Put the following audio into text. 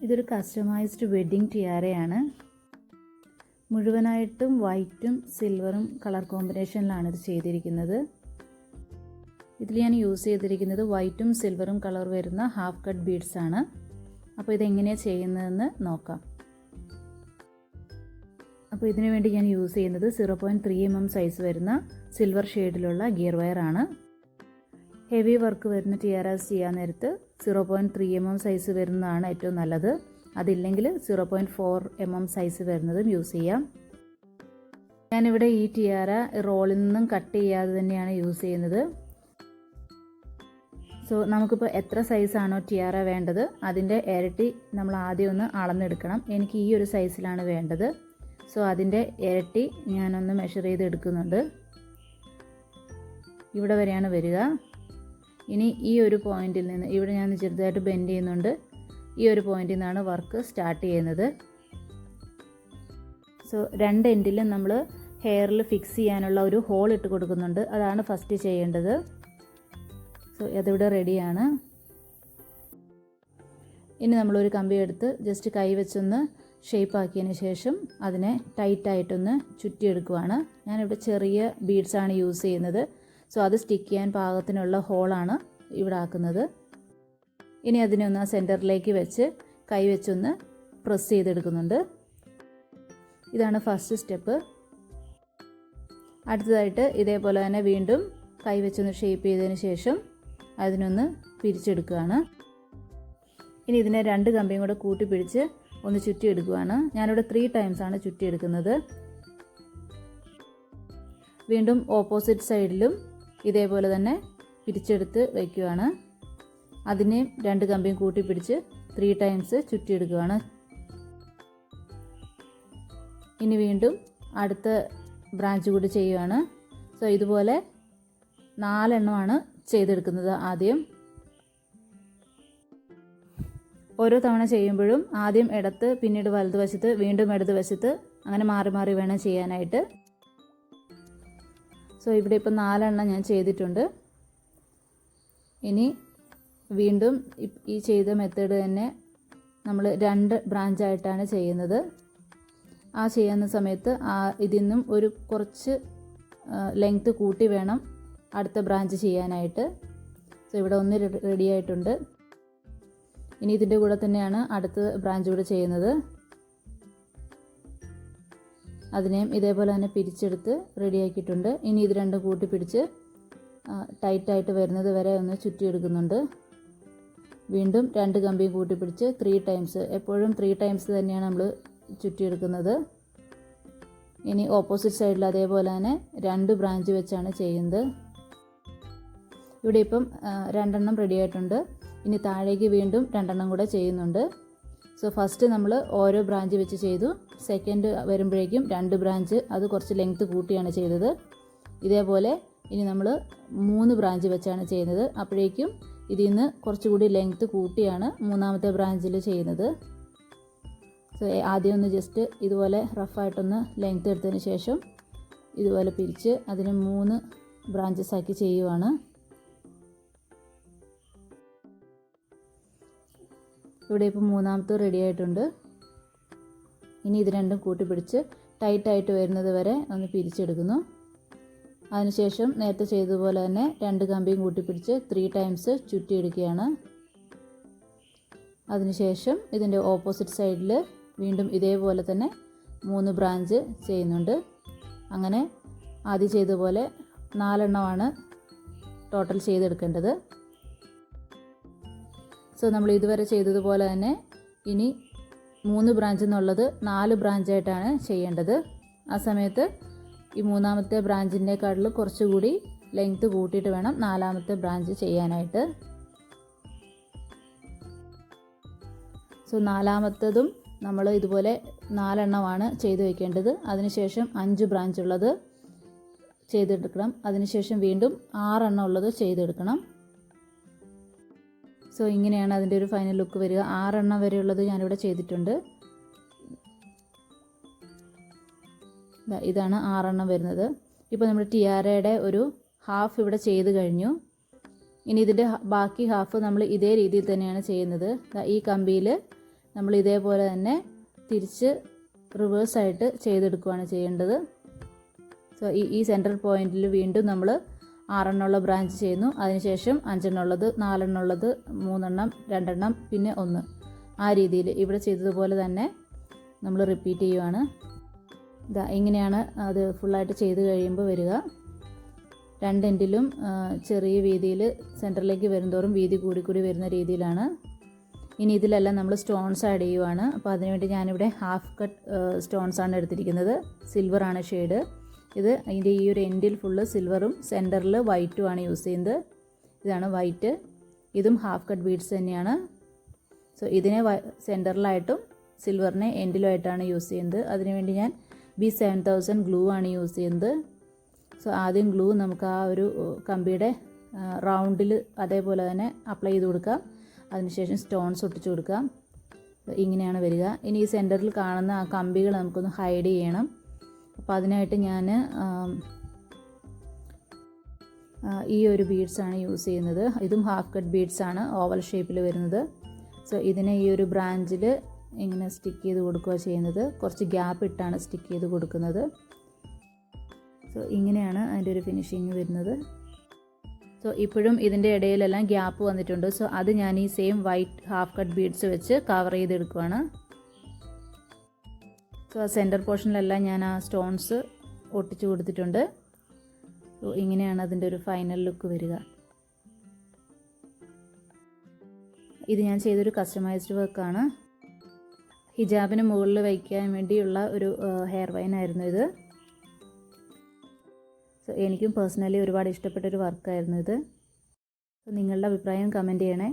ഇതൊരു customised wedding ടിയാരയാണ്. മുഴുവനായിട്ടും വൈറ്റും സിൽവറും കളർ കോമ്പിനേഷനിലാണ് ഇത് ചെയ്തിരിക്കുന്നത്. ഇതിൽ ഞാൻ യൂസ് ചെയ്തിരിക്കുന്നത് വൈറ്റും സിൽവറും കളർ വരുന്ന ഹാഫ് കട്ട് ബീഡ്സ് ആണ്. അപ്പോൾ ഇതെങ്ങനെയാണ് ചെയ്യുന്നതെന്ന് നോക്കാം. അപ്പോൾ ഇതിനു വേണ്ടി ഞാൻ യൂസ് ചെയ്യുന്നത് 0.3 mm സൈസ് വരുന്ന സിൽവർ ഷെയ്ഡിലുള്ള ഗിയർ വയർ ആണ്. ഹെവി വർക്ക് വരുന്ന ടിയാറാസ് ചെയ്യാൻ നേരത്ത് 0.3 mm സൈസ് വരുന്നതാണ് ഏറ്റവും നല്ലത്. അതില്ലെങ്കിൽ 0.4 mm സൈസ് വരുന്നതും യൂസ് ചെയ്യാം. ഞാനിവിടെ ഈ ടിയാര റോളിൽ നിന്നും കട്ട് ചെയ്യാതെ തന്നെയാണ് യൂസ് ചെയ്യുന്നത്. സോ നമുക്കിപ്പോൾ എത്ര സൈസാണോ ടിയാര വേണ്ടത് അതിൻ്റെ ഇരട്ടി നമ്മൾ ആദ്യം ഒന്ന് അളന്നെടുക്കണം. എനിക്ക് ഈ ഒരു സൈസിലാണ് വേണ്ടത്. സോ അതിൻ്റെ ഇരട്ടി ഞാനൊന്ന് മെഷർ ചെയ്ത് എടുക്കുന്നുണ്ട്. ഇവിടെ വരെയാണ് വരിക. ഇനി ഈ ഒരു പോയിന്റിൽ നിന്ന് ഇവിടെ ഞാൻ ചെറുതായിട്ട് ബെൻഡ് ചെയ്യുന്നുണ്ട്. ഈ ഒരു പോയിന്റിൽ നിന്നാണ് വർക്ക് സ്റ്റാർട്ട് ചെയ്യുന്നത്. സോ രണ്ട് എൻഡിലും നമ്മൾ ഹെയറിൽ ഫിക്സ് ചെയ്യാനുള്ള ഒരു ഹോൾ ഇട്ട് കൊടുക്കുന്നുണ്ട്. അതാണ് ഫസ്റ്റ് ചെയ്യേണ്ടത്. സോ അതിവിടെ റെഡിയാണ്. ഇനി നമ്മളൊരു കമ്പി എടുത്ത് ജസ്റ്റ് കൈ വെച്ചൊന്ന് ഷേപ്പ് ആക്കിയതിന് ശേഷം അതിനെ ടൈറ്റായിട്ടൊന്ന് ചുറ്റിയെടുക്കുവാണ്. ഞാനിവിടെ ചെറിയ ബീഡ്സാണ് യൂസ് ചെയ്യുന്നത്. സോ അത് സ്റ്റിക്ക് ചെയ്യാൻ പാകത്തിനുള്ള ഹോളാണ് ഇവിടെ ആക്കുന്നത്. ഇനി അതിനെ ഒന്ന് സെൻറ്ററിലേക്ക് വെച്ച് കൈ വെച്ചൊന്ന് പ്രസ് ചെയ്തെടുക്കുന്നുണ്ട്. ഇതാണ് ഫസ്റ്റ് സ്റ്റെപ്പ്. അടുത്തതായിട്ട് ഇതേപോലെ തന്നെ വീണ്ടും കൈ വെച്ചൊന്ന് ഷേപ്പ് ചെയ്തതിന് ശേഷം അതിനൊന്ന് പിരിച്ചെടുക്കുകയാണ്. ഇനി ഇതിനെ രണ്ട് കമ്പിയും കൂടെ കൂട്ടിപ്പിടിച്ച് ഒന്ന് ചുറ്റിയെടുക്കുകയാണ്. ഞാനിവിടെ 3 times ആണ് ചുറ്റിയെടുക്കുന്നത്. വീണ്ടും ഓപ്പോസിറ്റ് സൈഡിലും ഇതേപോലെ തന്നെ പിരിച്ചെടുത്ത് വയ്ക്കുകയാണ്. അതിനെ രണ്ട് കമ്പിയും കൂട്ടിപ്പിടിച്ച് 3 times ചുറ്റിയെടുക്കുകയാണ്. ഇനി വീണ്ടും അടുത്ത ബ്രാഞ്ച് കൂടി ചെയ്യുകയാണ്. സോ ഇതുപോലെ 4 എണ്ണമാണ് ചെയ്തെടുക്കുന്നത് ആദ്യം. ഓരോ തവണ ചെയ്യുമ്പോഴും ആദ്യം ഇടത്ത് പിന്നീട് വലതുവശത്ത് വീണ്ടും ഇടതുവശത്ത് അങ്ങനെ മാറി മാറി വേണം ചെയ്യാനായിട്ട്. സോ ഇവിടെ ഇപ്പോൾ 4 എണ്ണം ഞാൻ ചെയ്തിട്ടുണ്ട്. ഇനി വീണ്ടും ഈ ചെയ്ത മെത്തേഡ് തന്നെ നമ്മൾ 2 ബ്രാഞ്ചായിട്ടാണ് ചെയ്യുന്നത്. ആ ചെയ്യുന്ന സമയത്ത് ഇതിൽ നിന്നും ഒരു കുറച്ച് ലെങ്ത്ത് കൂട്ടി വേണം അടുത്ത ബ്രാഞ്ച് ചെയ്യാനായിട്ട്. സോ ഇവിടെ ഒന്ന് റെഡി ആയിട്ടുണ്ട്. ഇനി ഇതിൻ്റെ കൂടെ തന്നെയാണ് അടുത്ത ബ്രാഞ്ച് കൂടെ ചെയ്യുന്നത്. അതിനെയും ഇതേപോലെ തന്നെ പിരിച്ചെടുത്ത് റെഡിയാക്കിയിട്ടുണ്ട്. ഇനി ഇത് രണ്ടും കൂട്ടി പിടിച്ച് ടൈറ്റായിട്ട് വരുന്നത് വരെ ഒന്ന് ചുറ്റിയെടുക്കുന്നുണ്ട്. വീണ്ടും 2 കമ്പിയും കൂട്ടി പിടിച്ച് 3 times, എപ്പോഴും 3 times തന്നെയാണ് നമ്മൾ ചുറ്റിയെടുക്കുന്നത്. ഇനി ഓപ്പോസിറ്റ് സൈഡിൽ അതേപോലെ തന്നെ 2 ബ്രാഞ്ച് വെച്ചാണ് ചെയ്യുന്നത്. ഇവിടെ ഇപ്പം 2 എണ്ണം റെഡി ആയിട്ടുണ്ട്. ഇനി താഴേക്ക് വീണ്ടും 2 എണ്ണം കൂടെ ചെയ്യുന്നുണ്ട്. സോ ഫസ്റ്റ് നമ്മൾ ഓരോ ബ്രാഞ്ച് വെച്ച് ചെയ്തു. സെക്കൻഡ് വരുമ്പോഴേക്കും 2 ബ്രാഞ്ച്, അത് കുറച്ച് ലെങ്ത്ത് കൂട്ടിയാണ് ചെയ്തത്. ഇതേപോലെ ഇനി നമ്മൾ 3 ബ്രാഞ്ച് വെച്ചാണ് ചെയ്യുന്നത്. അപ്പോഴേക്കും ഇതിൽ നിന്ന് കുറച്ചുകൂടി ലെങ്ത്ത് കൂട്ടിയാണ് മൂന്നാമത്തെ ബ്രാഞ്ചിൽ ചെയ്യുന്നത്. സോ ആദ്യം ഒന്ന് ജസ്റ്റ് ഇതുപോലെ റഫായിട്ടൊന്ന് ലെങ്ത്ത് എടുത്തതിന് ശേഷം ഇതുപോലെ പിരിച്ച് അതിന് 3 ബ്രാഞ്ചസ് ആക്കി ചെയ്യുവാണ്. ഇവിടെ ഇപ്പോൾ മൂന്നാമത്തെ റെഡി ആയിട്ടുണ്ട്. ഇനി ഇത് രണ്ടും കൂട്ടിപ്പിടിച്ച് ടൈറ്റായിട്ട് വരുന്നത് വരെ ഒന്ന് പിരിച്ചെടുക്കുന്നു. അതിനുശേഷം നേരത്തെ ചെയ്തതുപോലെ തന്നെ 2 കമ്പിയും കൂട്ടിപ്പിടിച്ച് 3 times ചുറ്റിയെടുക്കുകയാണ്. അതിനുശേഷം ഇതിൻ്റെ ഓപ്പോസിറ്റ് സൈഡിൽ വീണ്ടും ഇതേപോലെ തന്നെ 3 ബ്രാഞ്ച് ചെയ്യുന്നുണ്ട്. അങ്ങനെ ആദ്യം ചെയ്തതുപോലെ 4 എണ്ണമാണ് ടോട്ടൽ ചെയ്തെടുക്കേണ്ടത്. സോ നമ്മൾ ഇതുവരെ ചെയ്തതുപോലെ തന്നെ ഇനി 3 ബ്രാഞ്ച് എന്നുള്ളത് 4 ബ്രാഞ്ചായിട്ടാണ് ചെയ്യേണ്ടത്. ആ സമയത്ത് ഈ മൂന്നാമത്തെ ബ്രാഞ്ചിൻ്റെക്കാട്ടിൽ കുറച്ചുകൂടി ലെങ്ത്ത് കൂട്ടിയിട്ട് വേണം 4ാമത്തെ ബ്രാഞ്ച് ചെയ്യാനായിട്ട്. സോ 4ാമത്തതും നമ്മൾ ഇതുപോലെ 4 എണ്ണമാണ് ചെയ്ത് വയ്ക്കേണ്ടത്. അതിനുശേഷം 5 ബ്രാഞ്ച് ഉള്ളത് ചെയ്തെടുക്കണം. അതിനുശേഷം വീണ്ടും 6 എണ്ണം ഉള്ളത് ചെയ്തെടുക്കണം. സോ ഇങ്ങനെയാണ് അതിൻ്റെ ഒരു ഫൈനൽ ലുക്ക് വരിക. 6 എണ്ണം വരെയുള്ളത് ഞാനിവിടെ ചെയ്തിട്ടുണ്ട്. ഇതാണ് 6 എണ്ണം വരുന്നത്. ഇപ്പോൾ നമ്മൾ ടിയാരയുടെ ഒരു ഹാഫ് ഇവിടെ ചെയ്ത് കഴിഞ്ഞു. ഇനി ഇതിൻ്റെ ബാക്കി ഹാഫ് നമ്മൾ ഇതേ രീതിയിൽ തന്നെയാണ് ചെയ്യുന്നത്. ഈ കമ്പിയിൽ നമ്മൾ ഇതേപോലെ തന്നെ തിരിച്ച് റിവേഴ്സായിട്ട് ചെയ്തെടുക്കുകയാണ് ചെയ്യേണ്ടത്. സോ ഈ സെൻറ്റർ പോയിൻറ്റിൽ വീണ്ടും നമ്മൾ 6 എണ്ണമുള്ള ബ്രാഞ്ച് ചെയ്യുന്നു. അതിനുശേഷം 5 എണ്ണമുള്ളത്, 4 എണ്ണമുള്ളത്, 3 എണ്ണം, 2 എണ്ണം, പിന്നെ 1. ആ രീതിയിൽ ഇവിടെ ചെയ്തതുപോലെ തന്നെ നമ്മൾ റിപ്പീറ്റ് ചെയ്യുവാണ്. ഇങ്ങനെയാണ് അത് ഫുള്ളായിട്ട് ചെയ്ത് കഴിയുമ്പോൾ വരിക. 2 എൻഡിലും ചെറിയ വീതിയിൽ സെൻറ്ററിലേക്ക് വരുന്തോറും വീതി കൂടി വരുന്ന രീതിയിലാണ്. ഇനി ഇതിലെല്ലാം നമ്മൾ സ്റ്റോൺസ് ആഡ് ചെയ്യുവാണ്. അപ്പോൾ അതിനുവേണ്ടി ഞാനിവിടെ ഹാഫ് കട്ട് സ്റ്റോൺസാണ് എടുത്തിരിക്കുന്നത്. സിൽവറാണ് ഷെയ്ഡ്. ഇത് അതിൻ്റെ ഈ ഒരു എൻഡിൽ ഫുള്ള് സിൽവറും സെൻറ്ററിൽ വൈറ്റുമാണ് യൂസ് ചെയ്യുന്നത്. ഇതാണ് വൈറ്റ്. ഇതും ഹാഫ് കട്ട് ബീഡ്സ് തന്നെയാണ്. സോ ഇതിനെ സെൻറ്ററിലായിട്ടും സിൽവറിനെ എൻഡിലുമായിട്ടാണ് യൂസ് ചെയ്യുന്നത്. അതിനുവേണ്ടി ഞാൻ B7000 ഗ്ലൂ ആണ് യൂസ് ചെയ്യുന്നത്. സോ ആദ്യം ഗ്ലൂ നമുക്ക് ആ ഒരു കമ്പിയുടെ റൗണ്ടിൽ അതേപോലെ തന്നെ അപ്ലൈ ചെയ്ത് കൊടുക്കാം. അതിനുശേഷം സ്റ്റോൺസ് ഒട്ടിച്ചു കൊടുക്കാം. ഇങ്ങനെയാണ് വരിക. ഇനി ഈ സെൻറ്ററിൽ കാണുന്ന ആ കമ്പികൾ നമുക്കൊന്ന് ഹൈഡ് ചെയ്യണം. അപ്പോൾ അതിനായിട്ട് ഞാൻ ഈ ഒരു ബീഡ്സാണ് യൂസ് ചെയ്യുന്നത്. ഇതും ഹാഫ് കട്ട് ബീഡ്സാണ്, ഓവൽ ഷേപ്പിൽ വരുന്നത്. സോ ഇതിനെ ഈ ഒരു ബ്രാഞ്ചിൽ ഇങ്ങനെ സ്റ്റിക്ക് ചെയ്ത് കൊടുക്കുക ചെയ്യുന്നത്. കുറച്ച് ഗ്യാപ്പ് ഇട്ടാണ് സ്റ്റിക്ക് ചെയ്ത് കൊടുക്കുന്നത്. സോ ഇങ്ങനെയാണ് അതിൻ്റെ ഒരു ഫിനിഷിങ് വരുന്നത്. സോ ഇപ്പോഴും ഇതിൻ്റെ ഇടയിലെല്ലാം ഗ്യാപ്പ് വന്നിട്ടുണ്ട്. സോ അത് ഞാൻ ഈ same white half cut beads വെച്ച് കവർ ചെയ്തെടുക്കുകയാണ്. സോ സെൻറ്റർ പോർഷനിലെല്ലാം ഞാൻ ആ സ്റ്റോൺസ് ഒട്ടിച്ചു കൊടുത്തിട്ടുണ്ട്. സോ ഇങ്ങനെയാണ് അതിൻ്റെ ഒരു ഫൈനൽ ലുക്ക് വരിക. ഇത് ഞാൻ ചെയ്തൊരു കസ്റ്റമൈസ്ഡ് വർക്കാണ്. ഹിജാബിന് മുകളിൽ വയ്ക്കാൻ വേണ്ടിയുള്ള ഒരു ഹെയർ വൈനായിരുന്നു ഇത്. സോ എനിക്കും പേഴ്സണലി ഒരുപാട് ഇഷ്ടപ്പെട്ടൊരു വർക്കായിരുന്നു ഇത്. സോ നിങ്ങളുടെ അഭിപ്രായം കമൻറ്റ് ചെയ്യണേ.